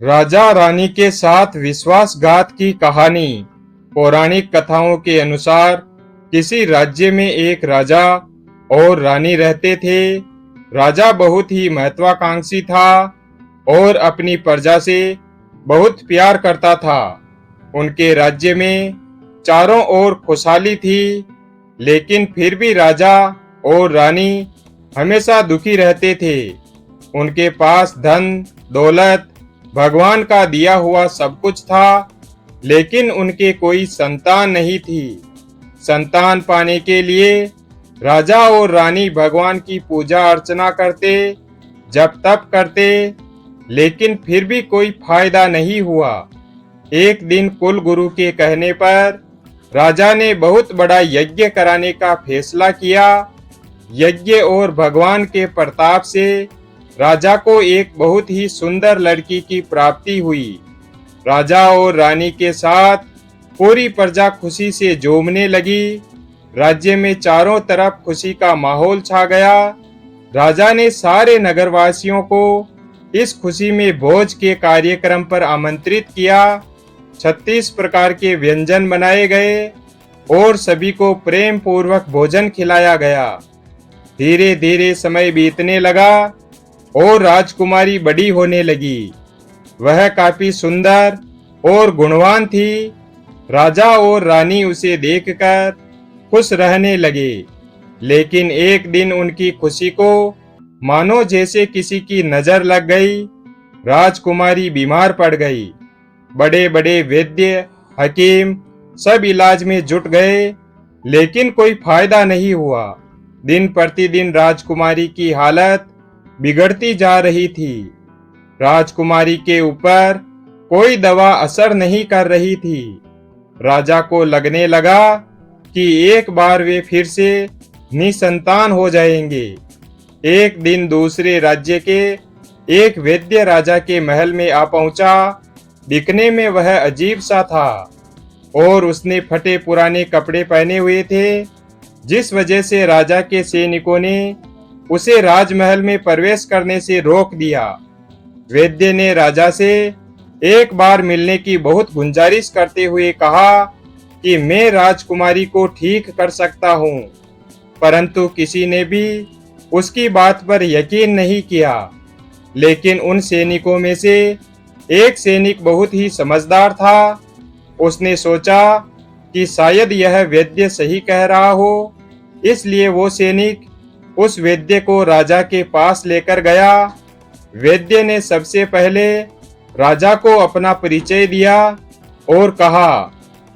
राजा रानी के साथ विश्वासघात की कहानी। पौराणिक कथाओं के अनुसार किसी राज्य में एक राजा और रानी रहते थे। राजा बहुत ही महत्वाकांक्षी था और अपनी प्रजा से बहुत प्यार करता था। उनके राज्य में चारों ओर खुशहाली थी, लेकिन फिर भी राजा और रानी हमेशा दुखी रहते थे। उनके पास धन दौलत, भगवान का दिया हुआ सब कुछ था, लेकिन उनके कोई संतान नहीं थी। संतान पाने के लिए राजा और रानी भगवान की पूजा अर्चना करते, जप तप करते, लेकिन फिर भी कोई फायदा नहीं हुआ। एक दिन कुल गुरु के कहने पर राजा ने बहुत बड़ा यज्ञ कराने का फैसला किया। यज्ञ और भगवान के प्रताप से राजा को एक बहुत ही सुंदर लड़की की प्राप्ति हुई। राजा और रानी के साथ पूरी प्रजा खुशी से झूमने लगी। राज्य में चारों तरफ खुशी का माहौल छा गया। राजा ने सारे नगरवासियों को इस खुशी में भोज के कार्यक्रम पर आमंत्रित किया। 36 प्रकार के व्यंजन बनाए गए और सभी को प्रेम पूर्वक भोजन खिलाया गया। धीरे धीरे समय बीतने लगा और राजकुमारी बड़ी होने लगी। वह काफी सुंदर और गुणवान थी। राजा और रानी उसे देखकर खुश रहने लगे, लेकिन एक दिन उनकी खुशी को मानो जैसे किसी की नजर लग गई। राजकुमारी बीमार पड़ गई। बड़े बड़े वैद्य, हकीम सब इलाज में जुट गए, लेकिन कोई फायदा नहीं हुआ। दिन प्रतिदिन राजकुमारी की हालत बिगड़ती जा रही थी। राजकुमारी के ऊपर कोई दवा असर नहीं कर रही थी। राजा को लगने लगा कि एक बार वे फिर से निसंतान हो जाएंगे। एक दिन दूसरे राज्य के एक वैद्य राजा के महल में आ पहुंचा। दिखने में वह अजीब सा था और उसने फटे पुराने कपड़े पहने हुए थे, जिस वजह से राजा के सैनिकों ने उसे राजमहल में प्रवेश करने से रोक दिया। वैद्य ने राजा से एक बार मिलने की बहुत गुंजारिश करते हुए कहा कि मैं राजकुमारी को ठीक कर सकता हूँ, परंतु किसी ने भी उसकी बात पर यकीन नहीं किया। लेकिन उन सैनिकों में से एक सैनिक बहुत ही समझदार था। उसने सोचा कि शायद यह वैद्य सही कह रहा हो, इसलिए वो सैनिक उस वैद्य को राजा के पास लेकर गया। वैद्य ने सबसे पहले राजा को अपना परिचय दिया और कहा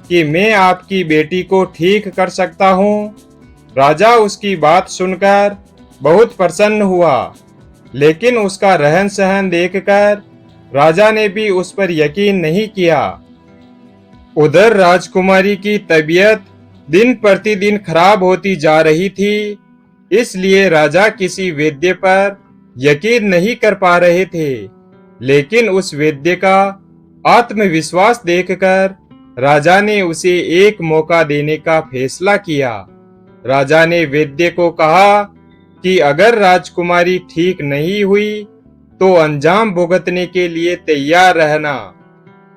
कि मैं आपकी बेटी को ठीक कर सकता हूँ। राजा उसकी बात सुनकर बहुत प्रसन्न हुआ, लेकिन उसका रहन सहन देखकर राजा ने भी उस पर यकीन नहीं किया। उधर राजकुमारी की तबीयत दिन प्रतिदिन खराब होती जा रही थी, इसलिए राजा किसी वैद्य पर यकीन नहीं कर पा रहे थे। लेकिन उस वैद्य का आत्मविश्वास देखकर राजा ने उसे एक मौका देने का फैसला किया। राजा ने वैद्य को कहा कि अगर राजकुमारी ठीक नहीं हुई तो अंजाम भुगतने के लिए तैयार रहना।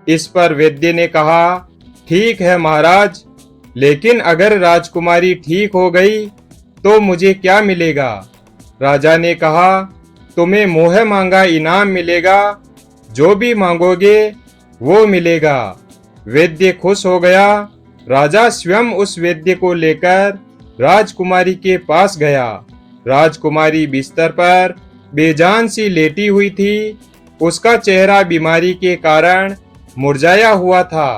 इस पर वैद्य ने कहा, ठीक है महाराज, लेकिन अगर राजकुमारी ठीक हो गई तो मुझे क्या मिलेगा? राजा ने कहा, तुम्हें मोह मांगा इनाम मिलेगा, जो भी मांगोगे वो मिलेगा। वैद्य खुश हो गया। राजा स्वयं उस वैद्य को लेकर राजकुमारी के पास गया। राजकुमारी बिस्तर पर बेजान सी लेटी हुई थी। उसका चेहरा बीमारी के कारण मुरझाया हुआ था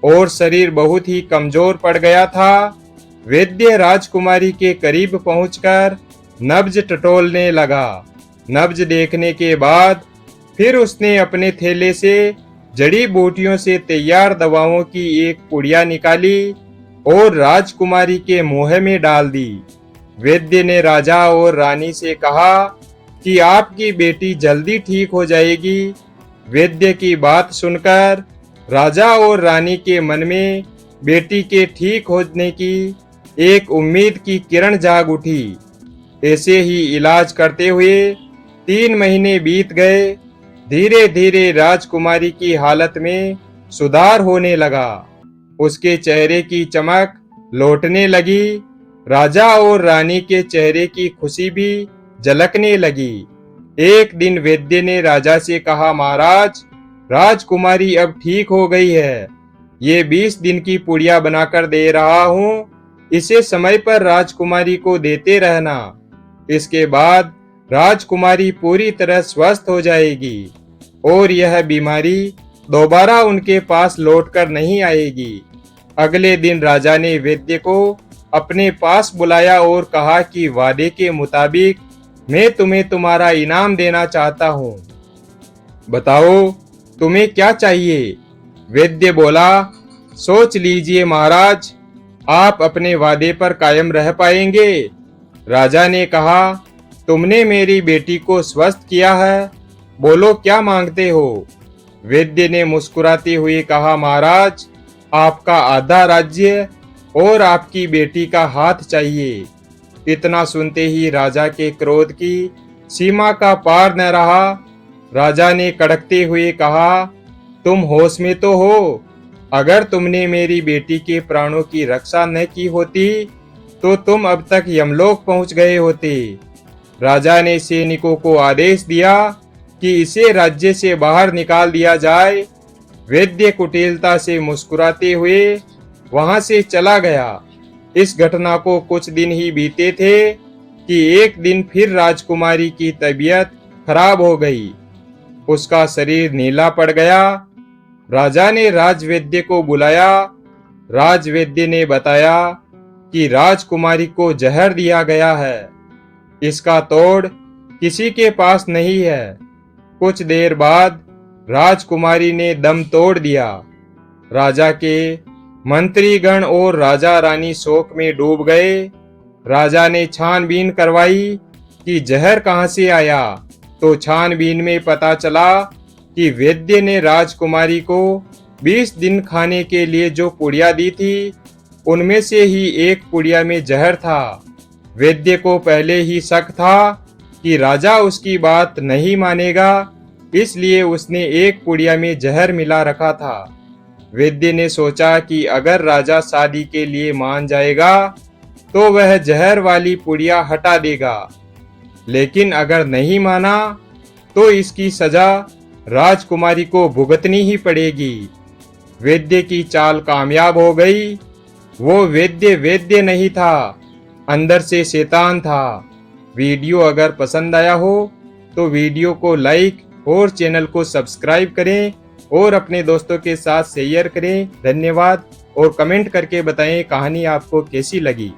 और शरीर बहुत ही कमजोर पड़ गया था। वैद्य राजकुमारी के करीब पहुंचकर नब्ज टटोलने लगा। नब्ज देखने के बाद फिर उसने अपने थैले से जड़ी बूटियों से तैयार दवाओं की एक पुड़िया निकाली और राजकुमारी के मुंह में डाल दी। वैद्य ने राजा और रानी से कहा कि आपकी बेटी जल्दी ठीक हो जाएगी। वैद्य की बात सुनकर राजा और रानी के मन में बेटी के ठीक होने की एक उम्मीद की किरण जाग उठी। ऐसे ही इलाज करते हुए 3 महीने बीत गए। धीरे धीरे राजकुमारी की हालत में सुधार होने लगा। उसके चेहरे की चमक लौटने लगी। राजा और रानी के चेहरे की खुशी भी झलकने लगी। एक दिन वैद्य ने राजा से कहा, महाराज, राजकुमारी अब ठीक हो गई है। ये 20 दिन की पुड़िया बनाकर दे रहा हूँ। इसे समय पर राजकुमारी को देते रहना। इसके बाद राजकुमारी पूरी तरह स्वस्थ हो जाएगी और यह बीमारी दोबारा उनके पास लौटकर नहीं आएगी। अगले दिन राजा ने वैद्य को अपने पास बुलाया और कहा कि वादे के मुताबिक मैं तुम्हें तुम्हारा इनाम देना चाहता हूँ। बताओ तुम्हें क्या चाहिए? वैद्य बोला, सोच लीजिए महाराज, आप अपने वादे पर कायम रह पाएंगे। राजा ने कहा, तुमने मेरी बेटी को स्वस्थ किया है, बोलो क्या मांगते हो? वैद्य ने मुस्कुराते हुए कहा, महाराज, आपका आधा राज्य और आपकी बेटी का हाथ चाहिए। इतना सुनते ही राजा के क्रोध की सीमा का पार न रहा। राजा ने कड़कते हुए कहा, तुम होश में तो हो? अगर तुमने मेरी बेटी के प्राणों की रक्षा न की होती तो तुम अब तक यमलोक पहुंच गए होते। राजा ने सैनिकों को आदेश दिया कि इसे राज्य से बाहर निकाल दिया जाए। वैद्य कुटिलता से मुस्कुराते हुए वहां से चला गया। इस घटना को कुछ दिन ही बीते थे कि एक दिन फिर राजकुमारी की तबीयत खराब हो गई। उसका शरीर नीला पड़ गया। राजा ने राजवैद्य को बुलाया। राजवैद्य ने बताया कि राजकुमारी को जहर दिया गया है। इसका तोड़ किसी के पास नहीं है। कुछ देर बाद राजकुमारी ने दम तोड़ दिया। राजा के मंत्रीगण और राजा रानी शोक में डूब गए। राजा ने छानबीन करवाई कि जहर कहां से आया, तो छानबीन में पता चला कि वैद्य ने राजकुमारी को 20 दिन खाने के लिए जो पुड़िया दी थी, उनमें से ही एक पुड़िया में जहर था। वैद्य को पहले ही शक था कि राजा उसकी बात नहीं मानेगा, इसलिए उसने एक पुड़िया में जहर मिला रखा था। वैद्य ने सोचा कि अगर राजा शादी के लिए मान जाएगा तो वह जहर वाली पुड़िया हटा देगा, लेकिन अगर नहीं माना तो इसकी सजा राजकुमारी को भुगतनी ही पड़ेगी। वैद्य की चाल कामयाब हो गई। वो वैद्य नहीं था, अंदर से शैतान था। वीडियो अगर पसंद आया हो तो वीडियो को लाइक और चैनल को सब्सक्राइब करें और अपने दोस्तों के साथ शेयर करें। धन्यवाद। और कमेंट करके बताएं कहानी आपको कैसी लगी।